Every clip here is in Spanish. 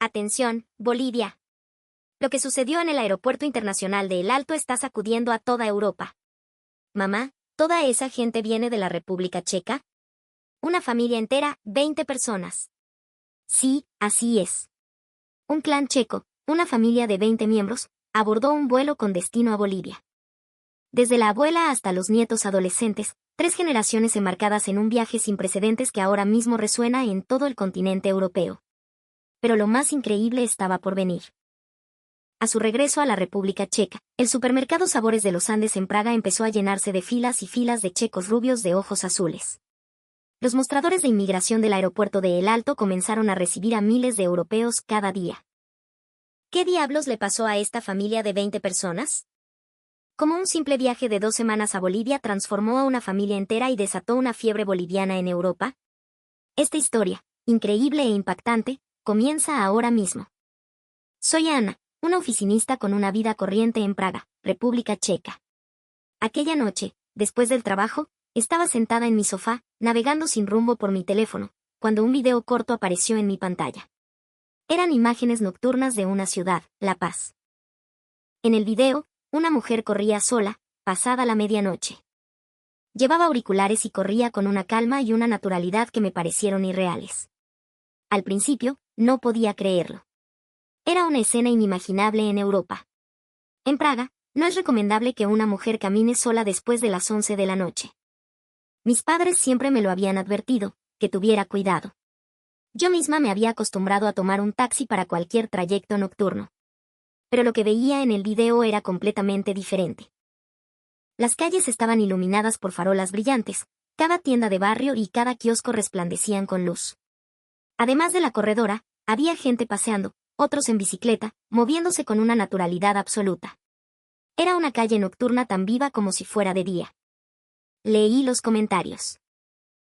Atención, Bolivia. Lo que sucedió en el Aeropuerto Internacional de El Alto está sacudiendo a toda Europa. Mamá, ¿toda esa gente viene de la República Checa? Una familia entera, 20 personas. Sí, así es. Un clan checo, una familia de 20 miembros, abordó un vuelo con destino a Bolivia. Desde la abuela hasta los nietos adolescentes, 3 generaciones embarcadas en un viaje sin precedentes que ahora mismo resuena en todo el continente europeo. Pero lo más increíble estaba por venir. A su regreso a la República Checa, el supermercado Sabores de los Andes en Praga empezó a llenarse de filas y filas de checos rubios de ojos azules. Los mostradores de inmigración del aeropuerto de El Alto comenzaron a recibir a miles de europeos cada día. ¿Qué diablos le pasó a esta familia de 20 personas? Como un simple viaje de 2 semanas a Bolivia transformó a una familia entera y desató una fiebre boliviana en Europa. Esta historia, increíble e impactante, comienza ahora mismo. Soy Ana, una oficinista con una vida corriente en Praga, República Checa. Aquella noche, después del trabajo, estaba sentada en mi sofá, navegando sin rumbo por mi teléfono, cuando un video corto apareció en mi pantalla. Eran imágenes nocturnas de una ciudad, La Paz. En el video, una mujer corría sola, pasada la medianoche. Llevaba auriculares y corría con una calma y una naturalidad que me parecieron irreales. Al principio, no podía creerlo. Era una escena inimaginable en Europa. En Praga, no es recomendable que una mujer camine sola después de las 11 de la noche. Mis padres siempre me lo habían advertido, que tuviera cuidado. Yo misma me había acostumbrado a tomar un taxi para cualquier trayecto nocturno. Pero lo que veía en el video era completamente diferente. Las calles estaban iluminadas por farolas brillantes, cada tienda de barrio y cada kiosco resplandecían con luz. Además de la corredora, había gente paseando, otros en bicicleta, moviéndose con una naturalidad absoluta. Era una calle nocturna tan viva como si fuera de día. Leí los comentarios.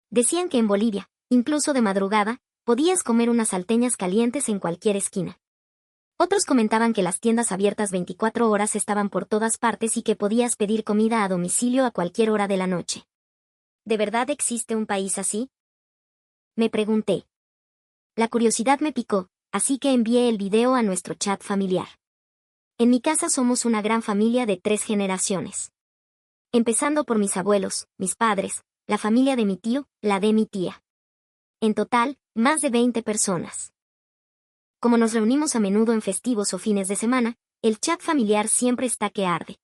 Decían que en Bolivia, incluso de madrugada, podías comer unas salteñas calientes en cualquier esquina. Otros comentaban que las tiendas abiertas 24 horas estaban por todas partes y que podías pedir comida a domicilio a cualquier hora de la noche. ¿De verdad existe un país así? Me pregunté. La curiosidad me picó, así que envié el video a nuestro chat familiar. En mi casa somos una gran familia de 3 generaciones. Empezando por mis abuelos, mis padres, la familia de mi tío, la de mi tía. En total, más de 20 personas. Como nos reunimos a menudo en festivos o fines de semana, el chat familiar siempre está que arde.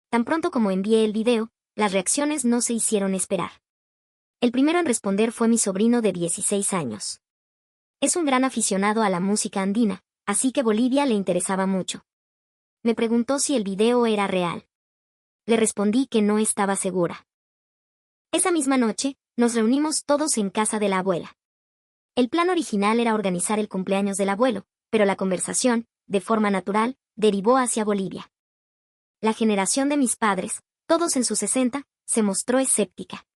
Tan pronto como envié el video, las reacciones no se hicieron esperar. El primero en responder fue mi sobrino de 16 años. Es un gran aficionado a la música andina, así que Bolivia le interesaba mucho. Me preguntó si el video era real. Le respondí que no estaba segura. Esa misma noche, nos reunimos todos en casa de la abuela. El plan original era organizar el cumpleaños del abuelo, pero la conversación, de forma natural, derivó hacia Bolivia. La generación de mis padres, todos en sus 60, se mostró escéptica.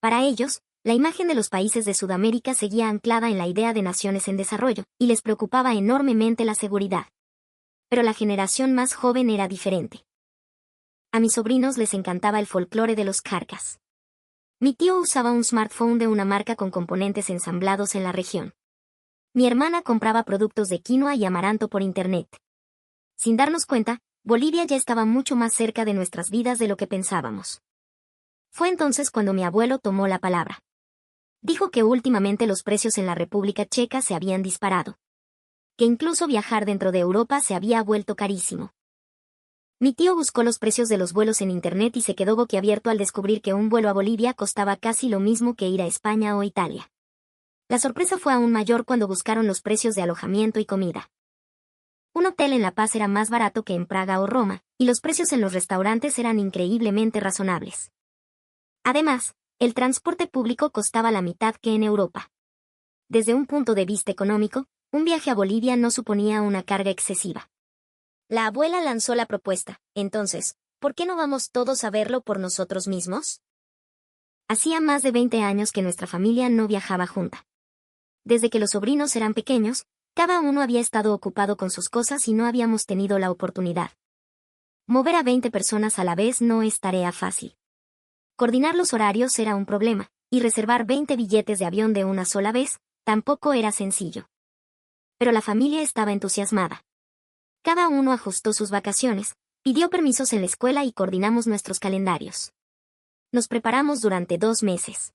Para ellos, la imagen de los países de Sudamérica seguía anclada en la idea de naciones en desarrollo, y les preocupaba enormemente la seguridad. Pero la generación más joven era diferente. A mis sobrinos les encantaba el folclore de los Kharkas. Mi tío usaba un smartphone de una marca con componentes ensamblados en la región. Mi hermana compraba productos de quinoa y amaranto por internet. Sin darnos cuenta, Bolivia ya estaba mucho más cerca de nuestras vidas de lo que pensábamos. Fue entonces cuando mi abuelo tomó la palabra. Dijo que últimamente los precios en la República Checa se habían disparado. Que incluso viajar dentro de Europa se había vuelto carísimo. Mi tío buscó los precios de los vuelos en internet y se quedó boquiabierto al descubrir que un vuelo a Bolivia costaba casi lo mismo que ir a España o Italia. La sorpresa fue aún mayor cuando buscaron los precios de alojamiento y comida. Un hotel en La Paz era más barato que en Praga o Roma, y los precios en los restaurantes eran increíblemente razonables. Además, el transporte público costaba la mitad que en Europa. Desde un punto de vista económico, un viaje a Bolivia no suponía una carga excesiva. La abuela lanzó la propuesta, entonces, ¿por qué no vamos todos a verlo por nosotros mismos? Hacía más de 20 años que nuestra familia no viajaba junta. Desde que los sobrinos eran pequeños, cada uno había estado ocupado con sus cosas y no habíamos tenido la oportunidad. Mover a 20 personas a la vez no es tarea fácil. Coordinar los horarios era un problema, y reservar 20 billetes de avión de una sola vez, tampoco era sencillo. Pero la familia estaba entusiasmada. Cada uno ajustó sus vacaciones, pidió permisos en la escuela y coordinamos nuestros calendarios. Nos preparamos durante 2 meses.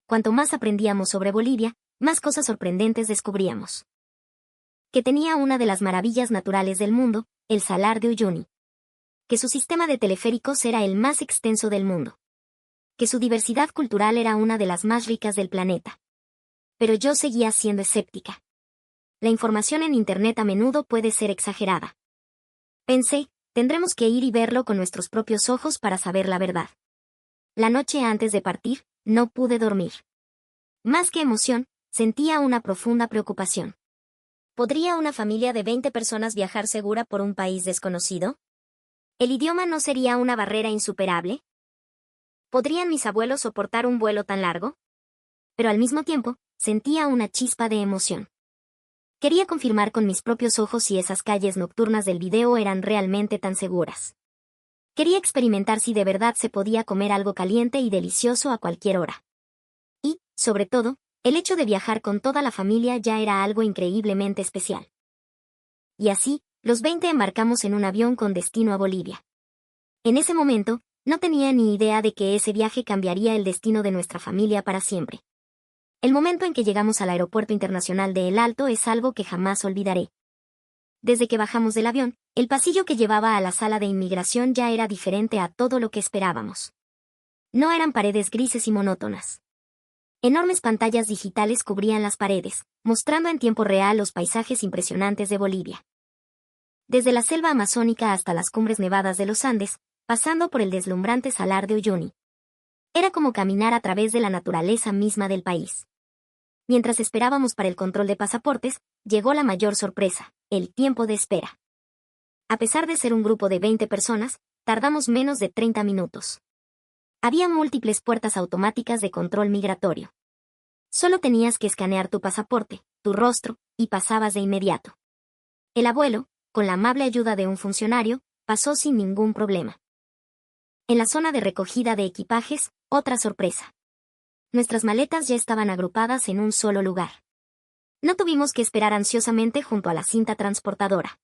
Cuanto más aprendíamos sobre Bolivia, más cosas sorprendentes descubríamos. Que tenía una de las maravillas naturales del mundo, el Salar de Uyuni. Que su sistema de teleféricos era el más extenso del mundo. Que su diversidad cultural era una de las más ricas del planeta. Pero yo seguía siendo escéptica. La información en Internet a menudo puede ser exagerada. Pensé, tendremos que ir y verlo con nuestros propios ojos para saber la verdad. La noche antes de partir, no pude dormir. Más que emoción, sentía una profunda preocupación. ¿Podría una familia de 20 personas viajar segura por un país desconocido? ¿El idioma no sería una barrera insuperable? ¿Podrían mis abuelos soportar un vuelo tan largo? Pero al mismo tiempo, sentía una chispa de emoción. Quería confirmar con mis propios ojos si esas calles nocturnas del video eran realmente tan seguras. Quería experimentar si de verdad se podía comer algo caliente y delicioso a cualquier hora. Y, sobre todo, el hecho de viajar con toda la familia ya era algo increíblemente especial. Y así, los 20 embarcamos en un avión con destino a Bolivia. En ese momento, no tenía ni idea de que ese viaje cambiaría el destino de nuestra familia para siempre. El momento en que llegamos al Aeropuerto Internacional de El Alto es algo que jamás olvidaré. Desde que bajamos del avión, el pasillo que llevaba a la sala de inmigración ya era diferente a todo lo que esperábamos. No eran paredes grises y monótonas. Enormes pantallas digitales cubrían las paredes, mostrando en tiempo real los paisajes impresionantes de Bolivia. Desde la selva amazónica hasta las cumbres nevadas de los Andes, pasando por el deslumbrante Salar de Uyuni. Era como caminar a través de la naturaleza misma del país. Mientras esperábamos para el control de pasaportes, llegó la mayor sorpresa, el tiempo de espera. A pesar de ser un grupo de 20 personas, tardamos menos de 30 minutos. Había múltiples puertas automáticas de control migratorio. Solo tenías que escanear tu pasaporte, tu rostro, y pasabas de inmediato. El abuelo, con la amable ayuda de un funcionario, pasó sin ningún problema. En la zona de recogida de equipajes, otra sorpresa. Nuestras maletas ya estaban agrupadas en un solo lugar. No tuvimos que esperar ansiosamente junto a la cinta transportadora.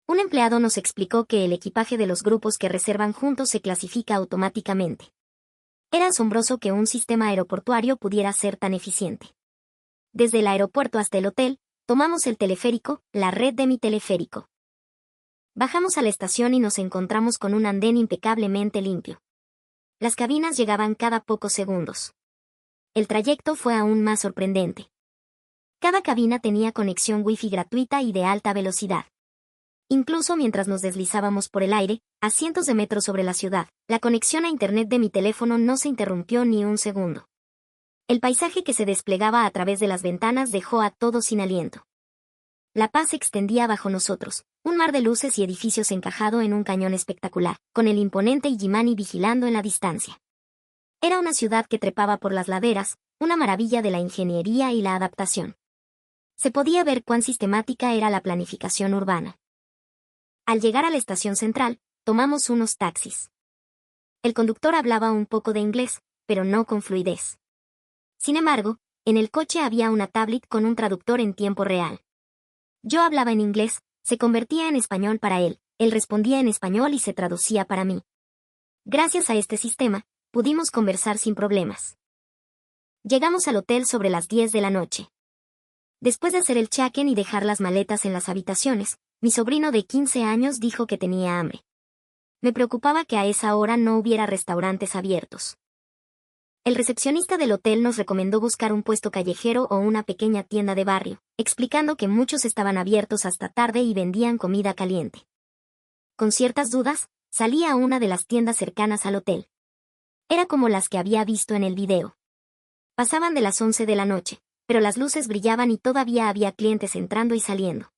Un empleado nos explicó que el equipaje de los grupos que reservan juntos se clasifica automáticamente. Era asombroso que un sistema aeroportuario pudiera ser tan eficiente. Desde el aeropuerto hasta el hotel, tomamos el teleférico, la red de mi teleférico. Bajamos a la estación y nos encontramos con un andén impecablemente limpio. Las cabinas llegaban cada pocos segundos. El trayecto fue aún más sorprendente. Cada cabina tenía conexión Wi-Fi gratuita y de alta velocidad. Incluso mientras nos deslizábamos por el aire, a cientos de metros sobre la ciudad, la conexión a Internet de mi teléfono no se interrumpió ni un segundo. El paisaje que se desplegaba a través de las ventanas dejó a todos sin aliento. La paz se extendía bajo nosotros, un mar de luces y edificios encajado en un cañón espectacular, con el imponente Illimani vigilando en la distancia. Era una ciudad que trepaba por las laderas, una maravilla de la ingeniería y la adaptación. Se podía ver cuán sistemática era la planificación urbana. Al llegar a la estación central, tomamos unos taxis. El conductor hablaba un poco de inglés, pero no con fluidez. Sin embargo, en el coche había una tablet con un traductor en tiempo real. Yo hablaba en inglés, se convertía en español para él respondía en español y se traducía para mí. Gracias a este sistema, pudimos conversar sin problemas. Llegamos al hotel sobre las 10 de la noche. Después de hacer el check-in y dejar las maletas en las habitaciones, mi sobrino de 15 años dijo que tenía hambre. Me preocupaba que a esa hora no hubiera restaurantes abiertos. El recepcionista del hotel nos recomendó buscar un puesto callejero o una pequeña tienda de barrio, explicando que muchos estaban abiertos hasta tarde y vendían comida caliente. Con ciertas dudas, salí a una de las tiendas cercanas al hotel. Era como las que había visto en el video. Pasaban de las 11 de la noche, pero las luces brillaban y todavía había clientes entrando y saliendo.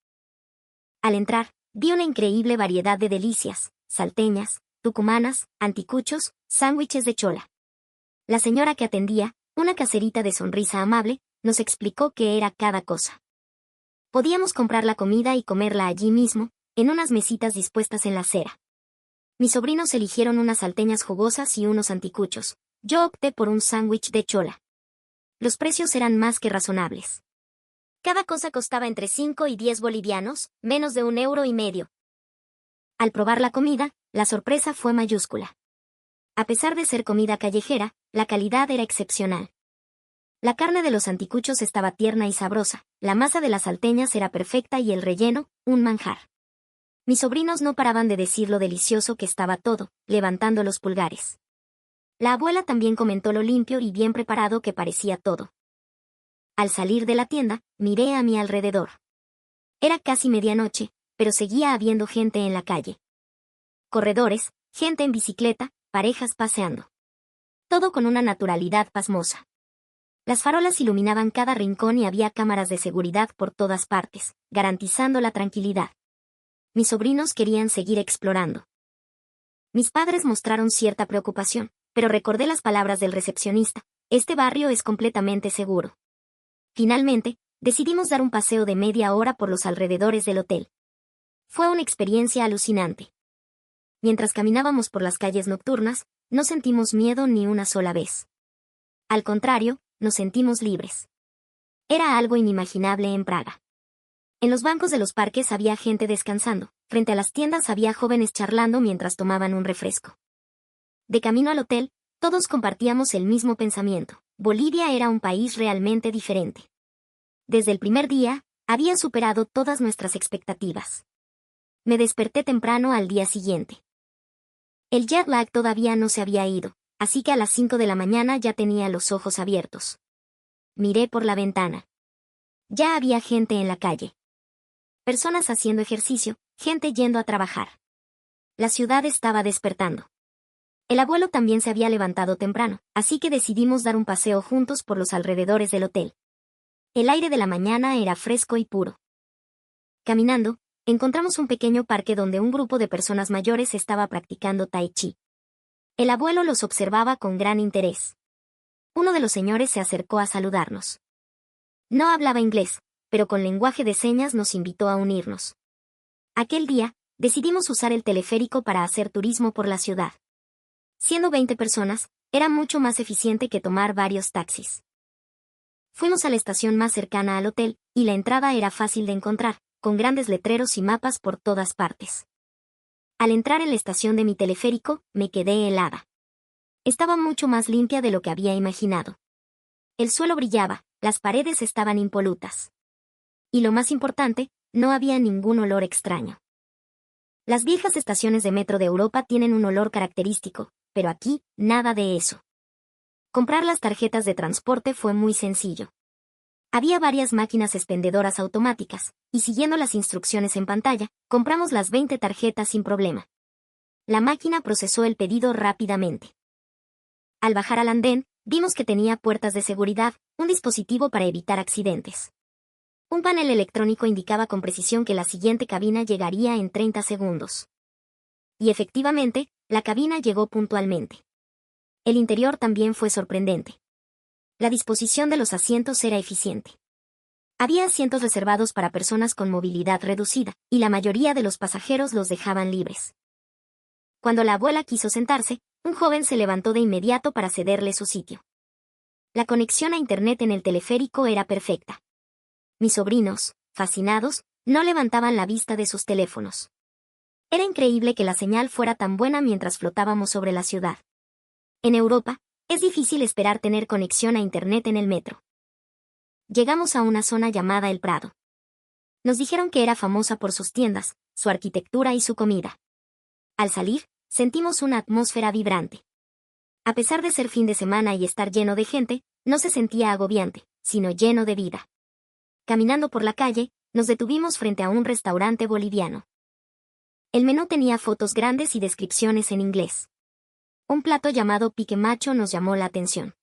Al entrar, vi una increíble variedad de delicias, salteñas, tucumanas, anticuchos, sándwiches de chola. La señora que atendía, una caserita de sonrisa amable, nos explicó qué era cada cosa. Podíamos comprar la comida y comerla allí mismo, en unas mesitas dispuestas en la acera. Mis sobrinos eligieron unas salteñas jugosas y unos anticuchos. Yo opté por un sándwich de chola. Los precios eran más que razonables. Cada cosa costaba entre 5 y 10 bolivianos, menos de 1,5 euros. Al probar la comida, la sorpresa fue mayúscula. A pesar de ser comida callejera, la calidad era excepcional. La carne de los anticuchos estaba tierna y sabrosa, la masa de las salteñas era perfecta y el relleno, un manjar. Mis sobrinos no paraban de decir lo delicioso que estaba todo, levantando los pulgares. La abuela también comentó lo limpio y bien preparado que parecía todo. Al salir de la tienda, miré a mi alrededor. Era casi medianoche, pero seguía habiendo gente en la calle. Corredores, gente en bicicleta, parejas paseando. Todo con una naturalidad pasmosa. Las farolas iluminaban cada rincón y había cámaras de seguridad por todas partes, garantizando la tranquilidad. Mis sobrinos querían seguir explorando. Mis padres mostraron cierta preocupación, pero recordé las palabras del recepcionista: este barrio es completamente seguro. Finalmente, decidimos dar un paseo de media hora por los alrededores del hotel. Fue una experiencia alucinante. Mientras caminábamos por las calles nocturnas, no sentimos miedo ni una sola vez. Al contrario, nos sentimos libres. Era algo inimaginable en Praga. En los bancos de los parques había gente descansando, frente a las tiendas había jóvenes charlando mientras tomaban un refresco. De camino al hotel, todos compartíamos el mismo pensamiento: Bolivia era un país realmente diferente. Desde el primer día, había superado todas nuestras expectativas. Me desperté temprano al día siguiente. El jet lag todavía no se había ido, así que a las 5 de la mañana ya tenía los ojos abiertos. Miré por la ventana. Ya había gente en la calle. Personas haciendo ejercicio, gente yendo a trabajar. La ciudad estaba despertando. El abuelo también se había levantado temprano, así que decidimos dar un paseo juntos por los alrededores del hotel. El aire de la mañana era fresco y puro. Caminando, encontramos un pequeño parque donde un grupo de personas mayores estaba practicando tai chi. El abuelo los observaba con gran interés. Uno de los señores se acercó a saludarnos. No hablaba inglés, pero con lenguaje de señas nos invitó a unirnos. Aquel día, decidimos usar el teleférico para hacer turismo por la ciudad. Siendo 20 personas, era mucho más eficiente que tomar varios taxis. Fuimos a la estación más cercana al hotel, y la entrada era fácil de encontrar, con grandes letreros y mapas por todas partes. Al entrar en la estación de mi teleférico, me quedé helada. Estaba mucho más limpia de lo que había imaginado. El suelo brillaba, las paredes estaban impolutas. Y lo más importante, no había ningún olor extraño. Las viejas estaciones de metro de Europa tienen un olor característico, pero aquí, nada de eso. Comprar las tarjetas de transporte fue muy sencillo. Había varias máquinas expendedoras automáticas, y siguiendo las instrucciones en pantalla, compramos las 20 tarjetas sin problema. La máquina procesó el pedido rápidamente. Al bajar al andén, vimos que tenía puertas de seguridad, un dispositivo para evitar accidentes. Un panel electrónico indicaba con precisión que la siguiente cabina llegaría en 30 segundos. Y efectivamente, la cabina llegó puntualmente. El interior también fue sorprendente. La disposición de los asientos era eficiente. Había asientos reservados para personas con movilidad reducida, y la mayoría de los pasajeros los dejaban libres. Cuando la abuela quiso sentarse, un joven se levantó de inmediato para cederle su sitio. La conexión a Internet en el teleférico era perfecta. Mis sobrinos, fascinados, no levantaban la vista de sus teléfonos. Era increíble que la señal fuera tan buena mientras flotábamos sobre la ciudad. En Europa, es difícil esperar tener conexión a Internet en el metro. Llegamos a una zona llamada El Prado. Nos dijeron que era famosa por sus tiendas, su arquitectura y su comida. Al salir, sentimos una atmósfera vibrante. A pesar de ser fin de semana y estar lleno de gente, no se sentía agobiante, sino lleno de vida. Caminando por la calle, nos detuvimos frente a un restaurante boliviano. El menú tenía fotos grandes y descripciones en inglés. Un plato llamado pique macho nos llamó la atención.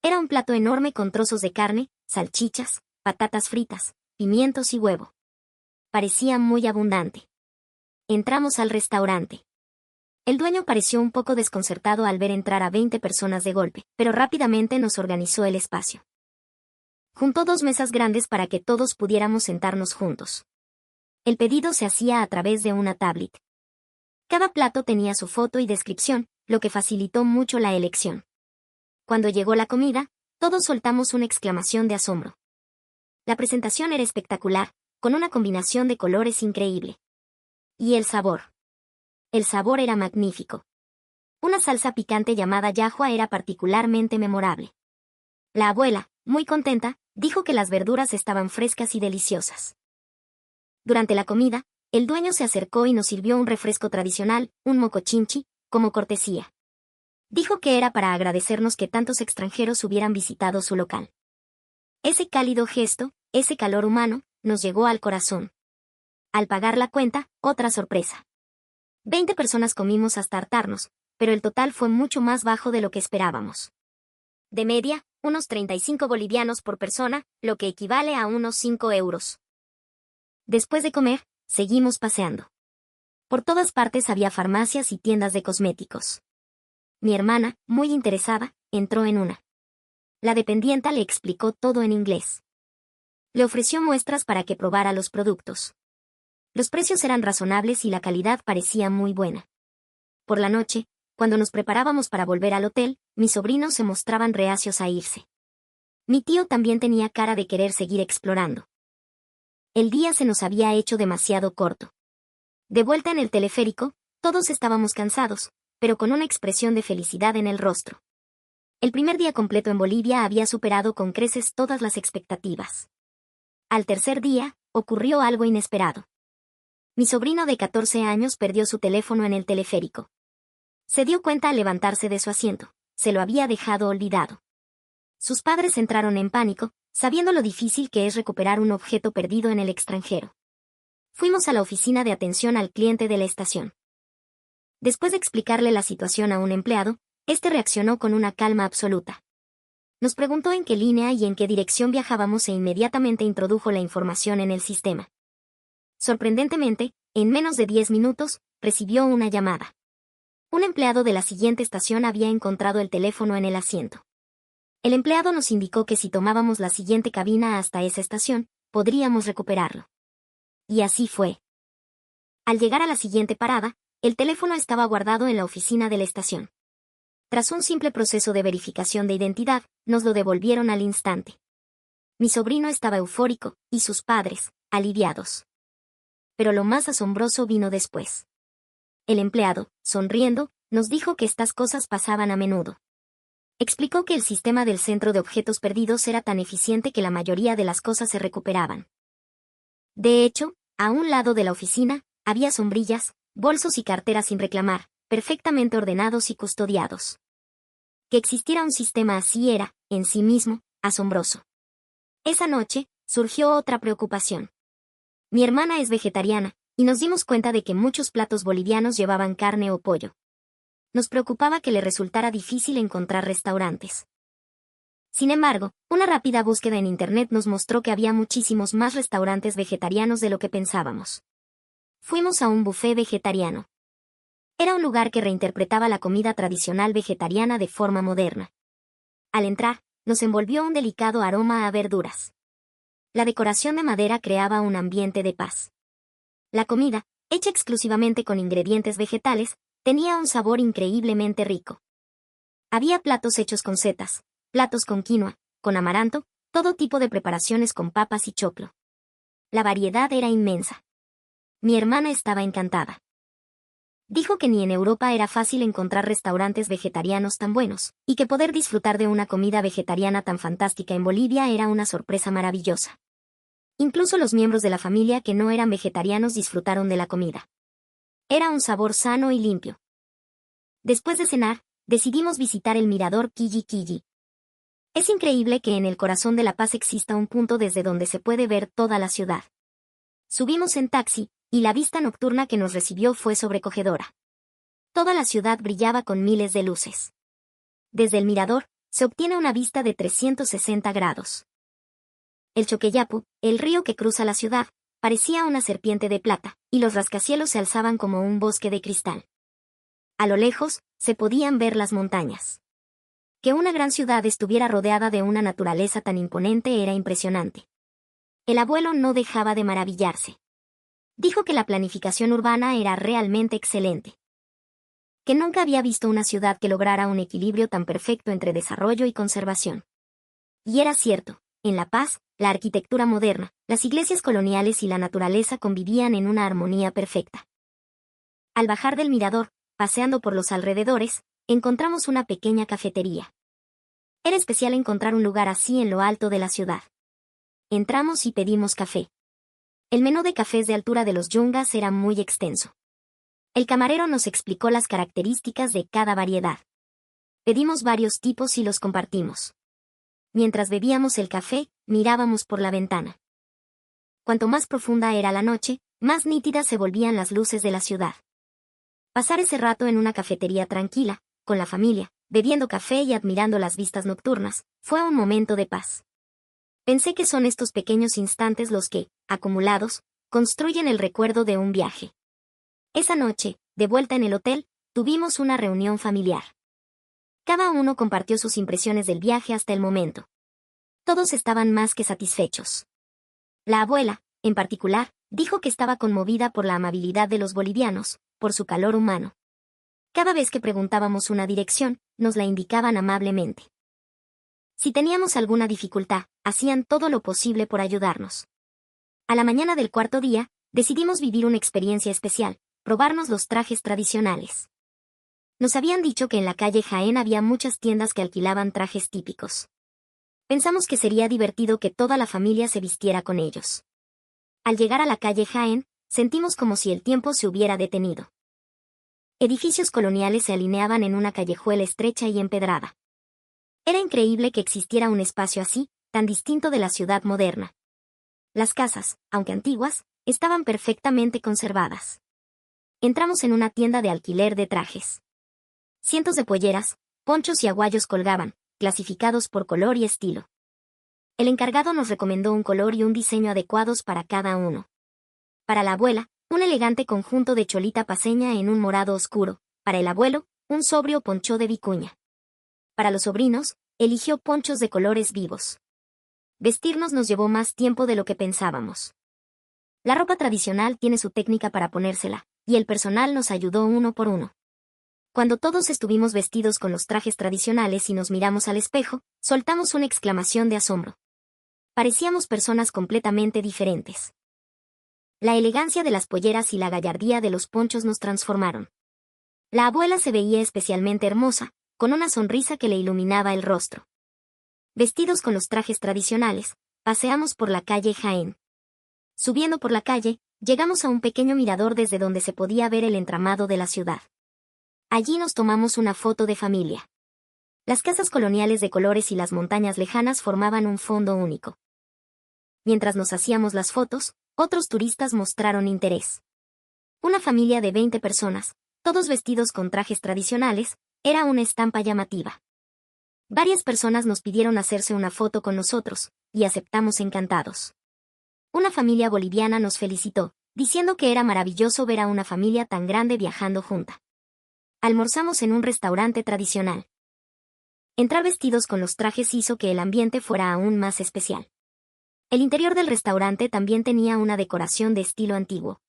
Era un plato enorme con trozos de carne, salchichas, patatas fritas, pimientos y huevo. Parecía muy abundante. Entramos al restaurante. El dueño pareció un poco desconcertado al ver entrar a 20 personas de golpe, pero rápidamente nos organizó el espacio. Juntó 2 mesas grandes para que todos pudiéramos sentarnos juntos. El pedido se hacía a través de una tablet. Cada plato tenía su foto y descripción, lo que facilitó mucho la elección. Cuando llegó la comida, todos soltamos una exclamación de asombro. La presentación era espectacular, con una combinación de colores increíble. Y el sabor. El sabor era magnífico. Una salsa picante llamada yahua era particularmente memorable. La abuela, muy contenta, dijo que las verduras estaban frescas y deliciosas. Durante la comida, el dueño se acercó y nos sirvió un refresco tradicional, un mocochinchi, como cortesía. Dijo que era para agradecernos que tantos extranjeros hubieran visitado su local. Ese cálido gesto, ese calor humano, nos llegó al corazón. Al pagar la cuenta, otra sorpresa. 20 personas comimos hasta hartarnos, pero el total fue mucho más bajo de lo que esperábamos. De media, unos 35 bolivianos por persona, lo que equivale a unos 5 euros. Después de comer, seguimos paseando. Por todas partes había farmacias y tiendas de cosméticos. Mi hermana, muy interesada, entró en una. La dependienta le explicó todo en inglés. Le ofreció muestras para que probara los productos. Los precios eran razonables y la calidad parecía muy buena. Por la noche, cuando nos preparábamos para volver al hotel, mis sobrinos se mostraban reacios a irse. Mi tío también tenía cara de querer seguir explorando. El día se nos había hecho demasiado corto. De vuelta en el teleférico, todos estábamos cansados, pero con una expresión de felicidad en el rostro. El primer día completo en Bolivia había superado con creces todas las expectativas. Al tercer día, ocurrió algo inesperado. Mi sobrino de 14 años perdió su teléfono en el teleférico. Se dio cuenta al levantarse de su asiento. Se lo había dejado olvidado. Sus padres entraron en pánico, sabiendo lo difícil que es recuperar un objeto perdido en el extranjero. Fuimos a la oficina de atención al cliente de la estación. Después de explicarle la situación a un empleado, este reaccionó con una calma absoluta. Nos preguntó en qué línea y en qué dirección viajábamos e inmediatamente introdujo la información en el sistema. Sorprendentemente, en menos de 10 minutos, recibió una llamada. Un empleado de la siguiente estación había encontrado el teléfono en el asiento. El empleado nos indicó que si tomábamos la siguiente cabina hasta esa estación, podríamos recuperarlo. Y así fue. Al llegar a la siguiente parada, el teléfono estaba guardado en la oficina de la estación. Tras un simple proceso de verificación de identidad, nos lo devolvieron al instante. Mi sobrino estaba eufórico, y sus padres, aliviados. Pero lo más asombroso vino después. El empleado, sonriendo, nos dijo que estas cosas pasaban a menudo. Explicó que el sistema del centro de objetos perdidos era tan eficiente que la mayoría de las cosas se recuperaban. De hecho, a un lado de la oficina, había sombrillas, bolsos y carteras sin reclamar, perfectamente ordenados y custodiados. Que existiera un sistema así era, en sí mismo, asombroso. Esa noche, surgió otra preocupación. Mi hermana es vegetariana, y nos dimos cuenta de que muchos platos bolivianos llevaban carne o pollo. Nos preocupaba que le resultara difícil encontrar restaurantes. Sin embargo, una rápida búsqueda en Internet nos mostró que había muchísimos más restaurantes vegetarianos de lo que pensábamos. Fuimos a un buffet vegetariano. Era un lugar que reinterpretaba la comida tradicional vegetariana de forma moderna. Al entrar, nos envolvió un delicado aroma a verduras. La decoración de madera creaba un ambiente de paz. La comida, hecha exclusivamente con ingredientes vegetales, tenía un sabor increíblemente rico. Había platos hechos con setas, platos con quinoa, con amaranto, todo tipo de preparaciones con papas y choclo. La variedad era inmensa. Mi hermana estaba encantada. Dijo que ni en Europa era fácil encontrar restaurantes vegetarianos tan buenos, y que poder disfrutar de una comida vegetariana tan fantástica en Bolivia era una sorpresa maravillosa. Incluso los miembros de la familia que no eran vegetarianos disfrutaron de la comida. Era un sabor sano y limpio. Después de cenar, decidimos visitar el mirador Quilli Quilli. Es increíble que en el corazón de La Paz exista un punto desde donde se puede ver toda la ciudad. Subimos en taxi, y la vista nocturna que nos recibió fue sobrecogedora. Toda la ciudad brillaba con miles de luces. Desde el mirador, se obtiene una vista de 360 grados. El Choqueyapu, el río que cruza la ciudad, parecía una serpiente de plata, y los rascacielos se alzaban como un bosque de cristal. A lo lejos, se podían ver las montañas. Que una gran ciudad estuviera rodeada de una naturaleza tan imponente era impresionante. El abuelo no dejaba de maravillarse. Dijo que la planificación urbana era realmente excelente. Que nunca había visto una ciudad que lograra un equilibrio tan perfecto entre desarrollo y conservación. Y era cierto, en La Paz, la arquitectura moderna, las iglesias coloniales y la naturaleza convivían en una armonía perfecta. Al bajar del mirador, paseando por los alrededores, encontramos una pequeña cafetería. Era especial encontrar un lugar así en lo alto de la ciudad. Entramos y pedimos café. El menú de cafés de altura de los Yungas era muy extenso. El camarero nos explicó las características de cada variedad. Pedimos varios tipos y los compartimos. Mientras bebíamos el café, mirábamos por la ventana. Cuanto más profunda era la noche, más nítidas se volvían las luces de la ciudad. Pasar ese rato en una cafetería tranquila, con la familia, bebiendo café y admirando las vistas nocturnas, fue un momento de paz. Pensé que son estos pequeños instantes los que, acumulados, construyen el recuerdo de un viaje. Esa noche, de vuelta en el hotel, tuvimos una reunión familiar. Cada uno compartió sus impresiones del viaje hasta el momento. Todos estaban más que satisfechos. La abuela, en particular, dijo que estaba conmovida por la amabilidad de los bolivianos, por su calor humano. Cada vez que preguntábamos una dirección, nos la indicaban amablemente. Si teníamos alguna dificultad, hacían todo lo posible por ayudarnos. A la mañana del cuarto día, decidimos vivir una experiencia especial, probarnos los trajes tradicionales. Nos habían dicho que en la calle Jaén había muchas tiendas que alquilaban trajes típicos. Pensamos que sería divertido que toda la familia se vistiera con ellos. Al llegar a la calle Jaén, sentimos como si el tiempo se hubiera detenido. Edificios coloniales se alineaban en una callejuela estrecha y empedrada. Era increíble que existiera un espacio así, tan distinto de la ciudad moderna. Las casas, aunque antiguas, estaban perfectamente conservadas. Entramos en una tienda de alquiler de trajes. Cientos de polleras, ponchos y aguayos colgaban, clasificados por color y estilo. El encargado nos recomendó un color y un diseño adecuados para cada uno. Para la abuela, un elegante conjunto de cholita paceña en un morado oscuro; para el abuelo, un sobrio poncho de vicuña. Para los sobrinos, eligió ponchos de colores vivos. Vestirnos nos llevó más tiempo de lo que pensábamos. La ropa tradicional tiene su técnica para ponérsela, y el personal nos ayudó uno por uno. Cuando todos estuvimos vestidos con los trajes tradicionales y nos miramos al espejo, soltamos una exclamación de asombro. Parecíamos personas completamente diferentes. La elegancia de las polleras y la gallardía de los ponchos nos transformaron. La abuela se veía especialmente hermosa, con una sonrisa que le iluminaba el rostro. Vestidos con los trajes tradicionales, paseamos por la calle Jaén. Subiendo por la calle, llegamos a un pequeño mirador desde donde se podía ver el entramado de la ciudad. Allí nos tomamos una foto de familia. Las casas coloniales de colores y las montañas lejanas formaban un fondo único. Mientras nos hacíamos las fotos, otros turistas mostraron interés. Una familia de 20 personas, todos vestidos con trajes tradicionales, era una estampa llamativa. Varias personas nos pidieron hacerse una foto con nosotros, y aceptamos encantados. Una familia boliviana nos felicitó, diciendo que era maravilloso ver a una familia tan grande viajando junta. Almorzamos en un restaurante tradicional. Entrar vestidos con los trajes hizo que el ambiente fuera aún más especial. El interior del restaurante también tenía una decoración de estilo antiguo.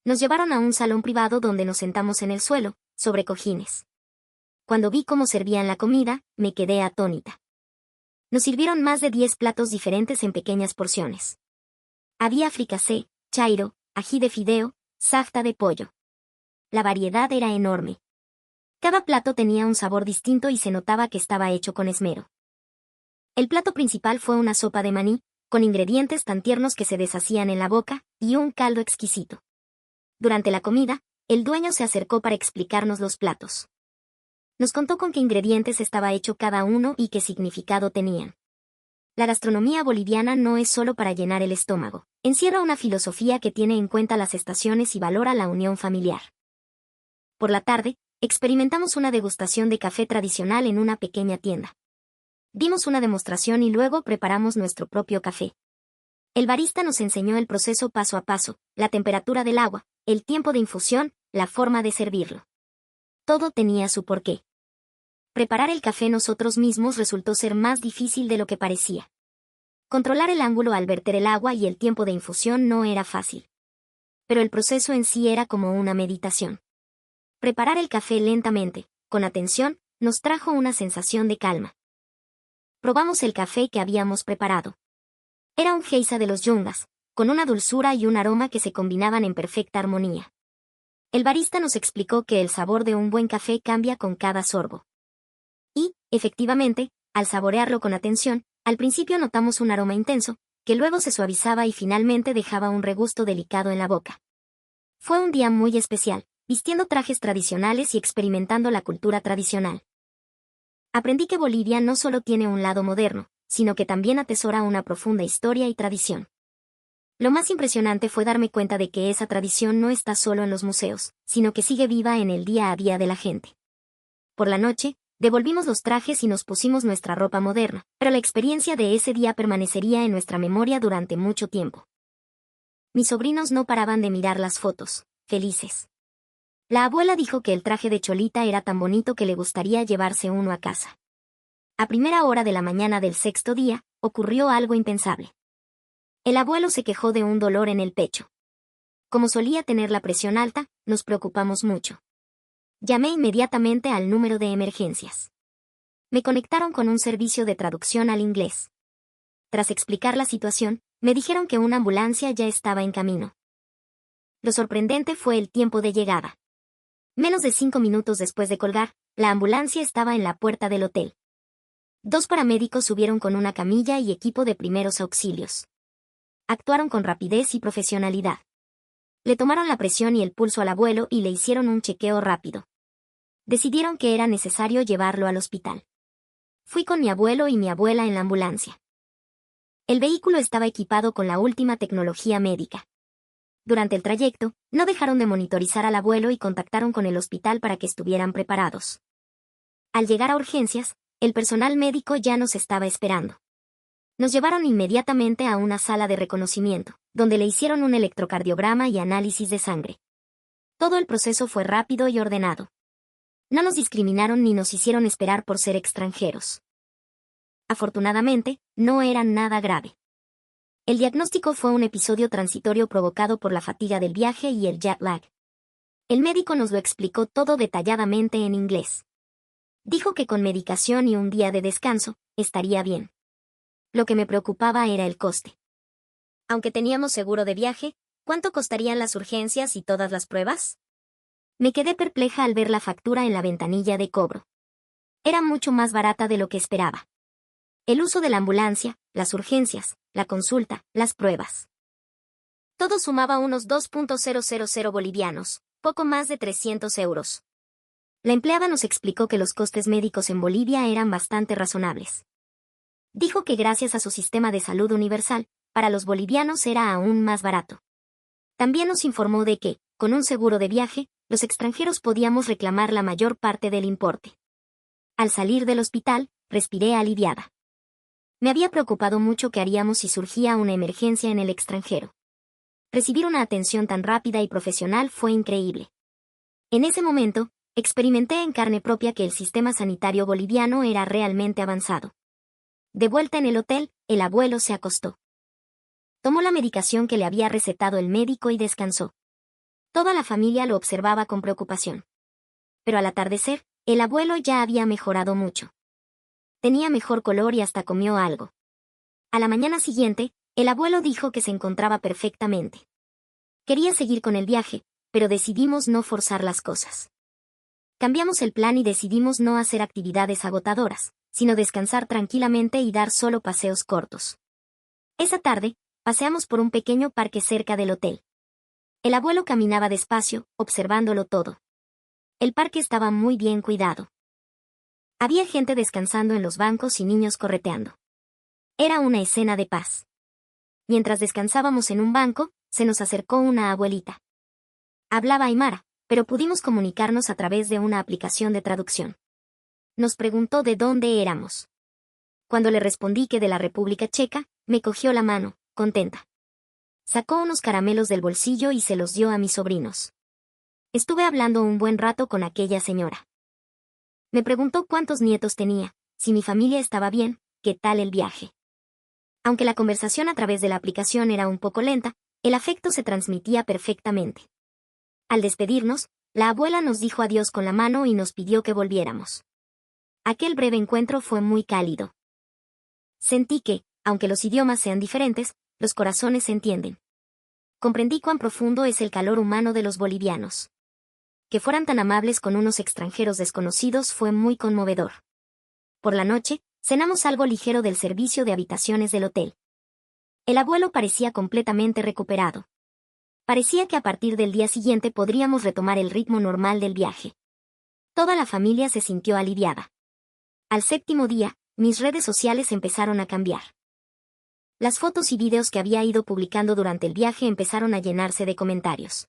Nos llevaron a un salón privado donde nos sentamos en el suelo, sobre cojines. Cuando vi cómo servían la comida, me quedé atónita. Nos sirvieron más de 10 platos diferentes en pequeñas porciones. Había fricasé, chairo, ají de fideo, safta de pollo. La variedad era enorme. Cada plato tenía un sabor distinto y se notaba que estaba hecho con esmero. El plato principal fue una sopa de maní, con ingredientes tan tiernos que se deshacían en la boca, y un caldo exquisito. Durante la comida, el dueño se acercó para explicarnos los platos. Nos contó con qué ingredientes estaba hecho cada uno y qué significado tenían. La gastronomía boliviana no es solo para llenar el estómago, encierra una filosofía que tiene en cuenta las estaciones y valora la unión familiar. Por la tarde, experimentamos una degustación de café tradicional en una pequeña tienda. Dimos una demostración y luego preparamos nuestro propio café. El barista nos enseñó el proceso paso a paso, la temperatura del agua, el tiempo de infusión, la forma de servirlo. Todo tenía su porqué. Preparar el café nosotros mismos resultó ser más difícil de lo que parecía. Controlar el ángulo al verter el agua y el tiempo de infusión no era fácil. Pero el proceso en sí era como una meditación. Preparar el café lentamente, con atención, nos trajo una sensación de calma. Probamos el café que habíamos preparado. Era un geisha de los yungas, con una dulzura y un aroma que se combinaban en perfecta armonía. El barista nos explicó que el sabor de un buen café cambia con cada sorbo. Y, efectivamente, al saborearlo con atención, al principio notamos un aroma intenso, que luego se suavizaba y finalmente dejaba un regusto delicado en la boca. Fue un día muy especial, vistiendo trajes tradicionales y experimentando la cultura tradicional. Aprendí que Bolivia no solo tiene un lado moderno, sino que también atesora una profunda historia y tradición. Lo más impresionante fue darme cuenta de que esa tradición no está solo en los museos, sino que sigue viva en el día a día de la gente. Por la noche, devolvimos los trajes y nos pusimos nuestra ropa moderna, pero la experiencia de ese día permanecería en nuestra memoria durante mucho tiempo. Mis sobrinos no paraban de mirar las fotos, felices. La abuela dijo que el traje de Cholita era tan bonito que le gustaría llevarse uno a casa. A primera hora de la mañana del sexto día, ocurrió algo impensable. El abuelo se quejó de un dolor en el pecho. Como solía tener la presión alta, nos preocupamos mucho. Llamé inmediatamente al número de emergencias. Me conectaron con un servicio de traducción al inglés. Tras explicar la situación, me dijeron que una ambulancia ya estaba en camino. Lo sorprendente fue el tiempo de llegada. Menos de 5 minutos después de colgar, la ambulancia estaba en la puerta del hotel. 2 paramédicos subieron con una camilla y equipo de primeros auxilios. Actuaron con rapidez y profesionalidad. Le tomaron la presión y el pulso al abuelo y le hicieron un chequeo rápido. Decidieron que era necesario llevarlo al hospital. Fui con mi abuelo y mi abuela en la ambulancia. El vehículo estaba equipado con la última tecnología médica. Durante el trayecto, no dejaron de monitorizar al abuelo y contactaron con el hospital para que estuvieran preparados. Al llegar a urgencias, el personal médico ya nos estaba esperando. Nos llevaron inmediatamente a una sala de reconocimiento, donde le hicieron un electrocardiograma y análisis de sangre. Todo el proceso fue rápido y ordenado. No nos discriminaron ni nos hicieron esperar por ser extranjeros. Afortunadamente, no era nada grave. El diagnóstico fue un episodio transitorio provocado por la fatiga del viaje y el jet lag. El médico nos lo explicó todo detalladamente en inglés. Dijo que con medicación y un día de descanso, estaría bien. Lo que me preocupaba era el coste. Aunque teníamos seguro de viaje, ¿cuánto costarían las urgencias y todas las pruebas? Me quedé perpleja al ver la factura en la ventanilla de cobro. Era mucho más barata de lo que esperaba. El uso de la ambulancia, las urgencias, la consulta, las pruebas. Todo sumaba unos 2.000 bolivianos, poco más de 300 euros. La empleada nos explicó que los costes médicos en Bolivia eran bastante razonables. Dijo que gracias a su sistema de salud universal, para los bolivianos era aún más barato. También nos informó de que, con un seguro de viaje, los extranjeros podíamos reclamar la mayor parte del importe. Al salir del hospital, respiré aliviada. Me había preocupado mucho qué haríamos si surgía una emergencia en el extranjero. Recibir una atención tan rápida y profesional fue increíble. En ese momento, experimenté en carne propia que el sistema sanitario boliviano era realmente avanzado. De vuelta en el hotel, el abuelo se acostó. Tomó la medicación que le había recetado el médico y descansó. Toda la familia lo observaba con preocupación. Pero al atardecer, el abuelo ya había mejorado mucho. Tenía mejor color y hasta comió algo. A la mañana siguiente, el abuelo dijo que se encontraba perfectamente. Quería seguir con el viaje, pero decidimos no forzar las cosas. Cambiamos el plan y decidimos no hacer actividades agotadoras, sino descansar tranquilamente y dar solo paseos cortos. Esa tarde, paseamos por un pequeño parque cerca del hotel. El abuelo caminaba despacio, observándolo todo. El parque estaba muy bien cuidado. Había gente descansando en los bancos y niños correteando. Era una escena de paz. Mientras descansábamos en un banco, se nos acercó una abuelita. Hablaba aymara, pero pudimos comunicarnos a través de una aplicación de traducción. Nos preguntó de dónde éramos. Cuando le respondí que de la República Checa, me cogió la mano, contenta. Sacó unos caramelos del bolsillo y se los dio a mis sobrinos. Estuve hablando un buen rato con aquella señora. Me preguntó cuántos nietos tenía, si mi familia estaba bien, qué tal el viaje. Aunque la conversación a través de la aplicación era un poco lenta, el afecto se transmitía perfectamente. Al despedirnos, la abuela nos dijo adiós con la mano y nos pidió que volviéramos. Aquel breve encuentro fue muy cálido. Sentí que, Aunque los idiomas sean diferentes, los corazones se entienden. Comprendí cuán profundo es el calor humano de los bolivianos. Que fueran tan amables con unos extranjeros desconocidos fue muy conmovedor. Por la noche, cenamos algo ligero del servicio de habitaciones del hotel. El abuelo parecía completamente recuperado. Parecía que a partir del día siguiente podríamos retomar el ritmo normal del viaje. Toda la familia se sintió aliviada. Al séptimo día, mis redes sociales empezaron a cambiar. Las fotos y videos que había ido publicando durante el viaje empezaron a llenarse de comentarios.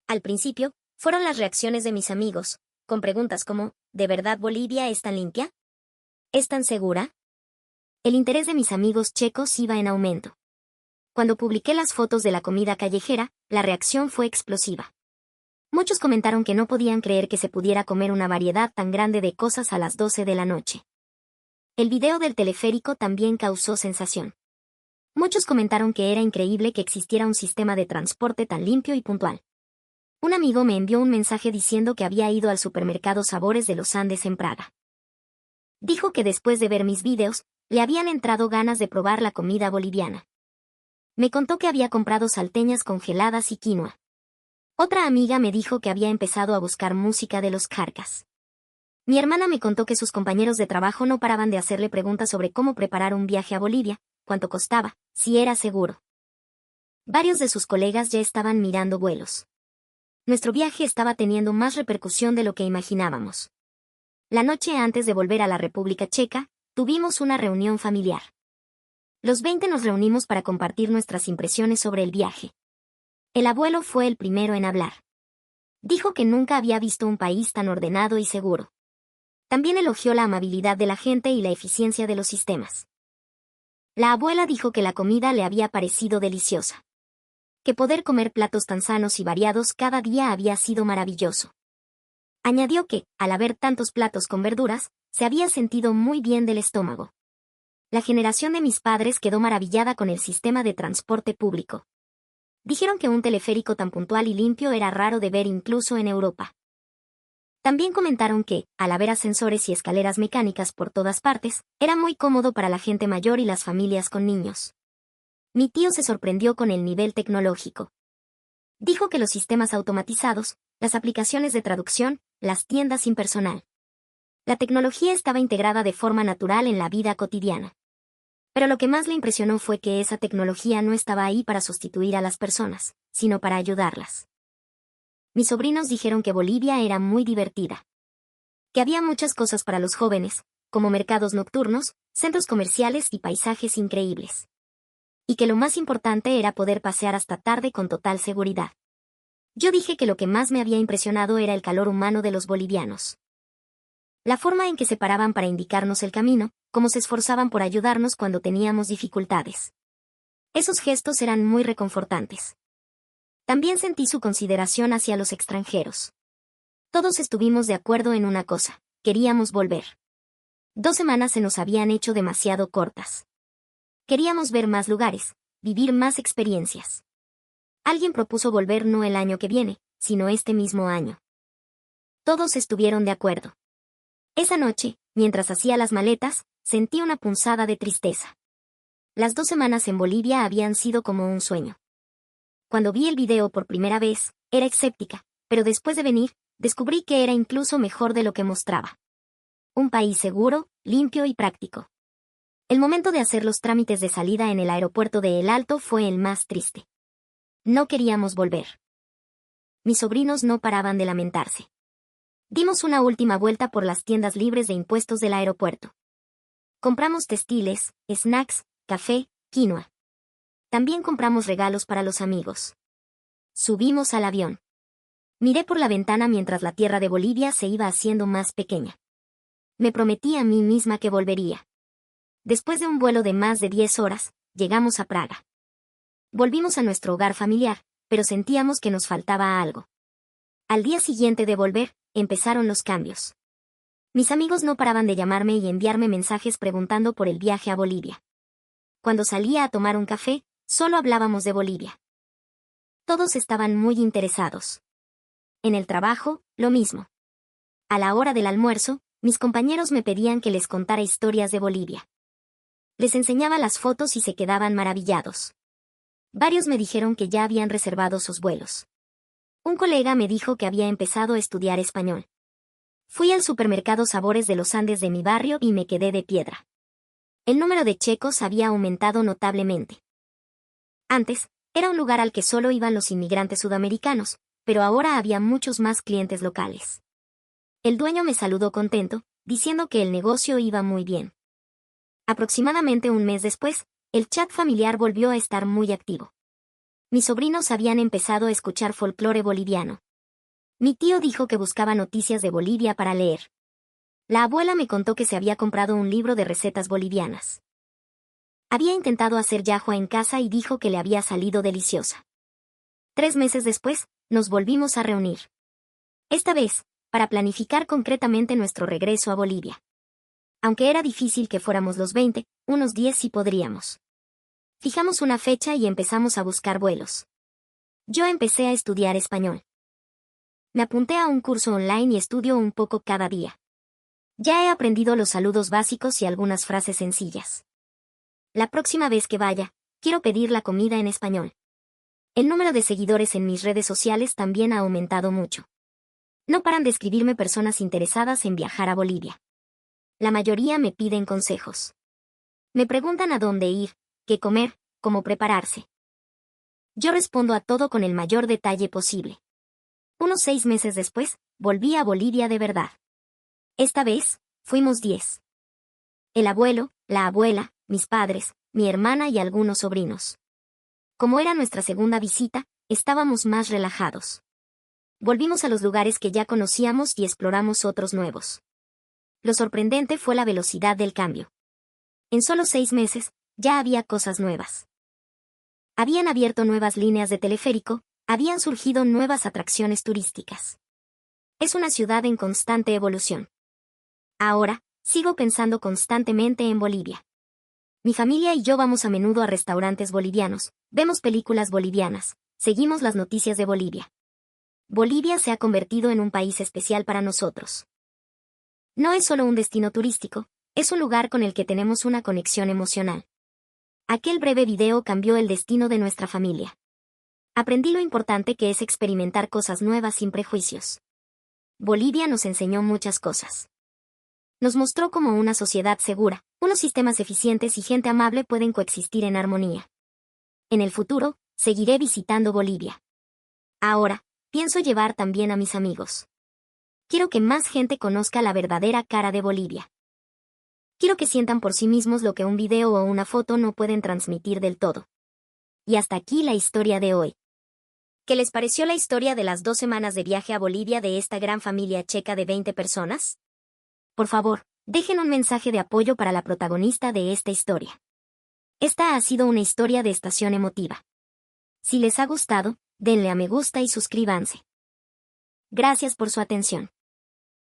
Al principio, fueron las reacciones de mis amigos, con preguntas como, ¿de verdad Bolivia es tan limpia? ¿Es tan segura? El interés de mis amigos checos iba en aumento. Cuando publiqué las fotos de la comida callejera, la reacción fue explosiva. Muchos comentaron que no podían creer que se pudiera comer una variedad tan grande de cosas a las 12 de la noche. El video del teleférico también causó sensación. Muchos comentaron que era increíble que existiera un sistema de transporte tan limpio y puntual. Un amigo me envió un mensaje diciendo que había ido al supermercado Sabores de los Andes en Praga. Dijo que después de ver mis videos, le habían entrado ganas de probar la comida boliviana. Me contó que había comprado salteñas congeladas y quinoa. Otra amiga me dijo que había empezado a buscar música de los Carcas. Mi hermana me contó que sus compañeros de trabajo no paraban de hacerle preguntas sobre cómo preparar un viaje a Bolivia, cuánto costaba, si era seguro. Varios de sus colegas ya estaban mirando vuelos. Nuestro viaje estaba teniendo más repercusión de lo que imaginábamos. La noche antes de volver a la República Checa, tuvimos una reunión familiar. Los 20 nos reunimos para compartir nuestras impresiones sobre el viaje. El abuelo fue el primero en hablar. Dijo que nunca había visto un país tan ordenado y seguro. También elogió la amabilidad de la gente y la eficiencia de los sistemas. La abuela dijo que la comida le había parecido deliciosa. Que poder comer platos tan sanos y variados cada día había sido maravilloso. Añadió que, al haber tantos platos con verduras, se había sentido muy bien del estómago. La generación de mis padres quedó maravillada con el sistema de transporte público. Dijeron que un teleférico tan puntual y limpio era raro de ver incluso en Europa. También comentaron que, al haber ascensores y escaleras mecánicas por todas partes, era muy cómodo para la gente mayor y las familias con niños. Mi tío se sorprendió con el nivel tecnológico. Dijo que los sistemas automatizados, las aplicaciones de traducción, las tiendas sin personal. La tecnología estaba integrada de forma natural en la vida cotidiana. Pero lo que más le impresionó fue que esa tecnología no estaba ahí para sustituir a las personas, sino para ayudarlas. Mis sobrinos dijeron que Bolivia era muy divertida. Que había muchas cosas para los jóvenes, como mercados nocturnos, centros comerciales y paisajes increíbles. Y que lo más importante era poder pasear hasta tarde con total seguridad. Yo dije que lo que más me había impresionado era el calor humano de los bolivianos. La forma en que se paraban para indicarnos el camino, cómo se esforzaban por ayudarnos cuando teníamos dificultades. Esos gestos eran muy reconfortantes. También sentí su consideración hacia los extranjeros. Todos estuvimos de acuerdo en una cosa: queríamos volver. 2 semanas se nos habían hecho demasiado cortas. Queríamos ver más lugares, vivir más experiencias. Alguien propuso volver no el año que viene, sino este mismo año. Todos estuvieron de acuerdo. Esa noche, mientras hacía las maletas, sentí una punzada de tristeza. Las 2 semanas en Bolivia habían sido como un sueño. Cuando vi el video por primera vez, era escéptica, pero después de venir, descubrí que era incluso mejor de lo que mostraba. Un país seguro, limpio y práctico. El momento de hacer los trámites de salida en el aeropuerto de El Alto fue el más triste. No queríamos volver. Mis sobrinos no paraban de lamentarse. Dimos una última vuelta por las tiendas libres de impuestos del aeropuerto. Compramos textiles, snacks, café, quinoa. También compramos regalos para los amigos. Subimos al avión. Miré por la ventana mientras la tierra de Bolivia se iba haciendo más pequeña. Me prometí a mí misma que volvería. Después de un vuelo de más de 10 horas, llegamos a Praga. Volvimos a nuestro hogar familiar, pero sentíamos que nos faltaba algo. Al día siguiente de volver, empezaron los cambios. Mis amigos no paraban de llamarme y enviarme mensajes preguntando por el viaje a Bolivia. Cuando salía a tomar un café, solo hablábamos de Bolivia. Todos estaban muy interesados. En el trabajo, lo mismo. A la hora del almuerzo, mis compañeros me pedían que les contara historias de Bolivia. Les enseñaba las fotos y se quedaban maravillados. Varios me dijeron que ya habían reservado sus vuelos. Un colega me dijo que había empezado a estudiar español. Fui al supermercado Sabores de los Andes de mi barrio y me quedé de piedra. El número de checos había aumentado notablemente. Antes, era un lugar al que solo iban los inmigrantes sudamericanos, pero ahora había muchos más clientes locales. El dueño me saludó contento, diciendo que el negocio iba muy bien. Aproximadamente un mes después, el chat familiar volvió a estar muy activo. Mis sobrinos habían empezado a escuchar folclore boliviano. Mi tío dijo que buscaba noticias de Bolivia para leer. La abuela me contó que se había comprado un libro de recetas bolivianas. Había intentado hacer llajua en casa y dijo que le había salido deliciosa. 3 meses después, nos volvimos a reunir. Esta vez, para planificar concretamente nuestro regreso a Bolivia. Aunque era difícil que fuéramos los 20, unos 10 sí podríamos. Fijamos una fecha y empezamos a buscar vuelos. Yo empecé a estudiar español. Me apunté a un curso online y estudio un poco cada día. Ya he aprendido los saludos básicos y algunas frases sencillas. La próxima vez que vaya, quiero pedir la comida en español. El número de seguidores en mis redes sociales también ha aumentado mucho. No paran de escribirme personas interesadas en viajar a Bolivia. La mayoría me piden consejos. Me preguntan a dónde ir, qué comer, cómo prepararse. Yo respondo a todo con el mayor detalle posible. Unos 6 meses después, volví a Bolivia de verdad. Esta vez, fuimos 10. El abuelo, la abuela, mis padres, mi hermana y algunos sobrinos. Como era nuestra segunda visita, estábamos más relajados. Volvimos a los lugares que ya conocíamos y exploramos otros nuevos. Lo sorprendente fue la velocidad del cambio. En solo 6 meses, ya había cosas nuevas. Habían abierto nuevas líneas de teleférico, habían surgido nuevas atracciones turísticas. Es una ciudad en constante evolución. Ahora, sigo pensando constantemente en Bolivia. Mi familia y yo vamos a menudo a restaurantes bolivianos, vemos películas bolivianas, seguimos las noticias de Bolivia. Bolivia se ha convertido en un país especial para nosotros. No es solo un destino turístico, es un lugar con el que tenemos una conexión emocional. Aquel breve video cambió el destino de nuestra familia. Aprendí lo importante que es experimentar cosas nuevas sin prejuicios. Bolivia nos enseñó muchas cosas. Nos mostró cómo una sociedad segura, unos sistemas eficientes y gente amable pueden coexistir en armonía. En el futuro, seguiré visitando Bolivia. Ahora, pienso llevar también a mis amigos. Quiero que más gente conozca la verdadera cara de Bolivia. Quiero que sientan por sí mismos lo que un video o una foto no pueden transmitir del todo. Y hasta aquí la historia de hoy. ¿Qué les pareció la historia de las 2 semanas de viaje a Bolivia de esta gran familia checa de 20 personas? Por favor, dejen un mensaje de apoyo para la protagonista de esta historia. Esta ha sido una historia de estación emotiva. Si les ha gustado, denle a me gusta y suscríbanse. Gracias por su atención.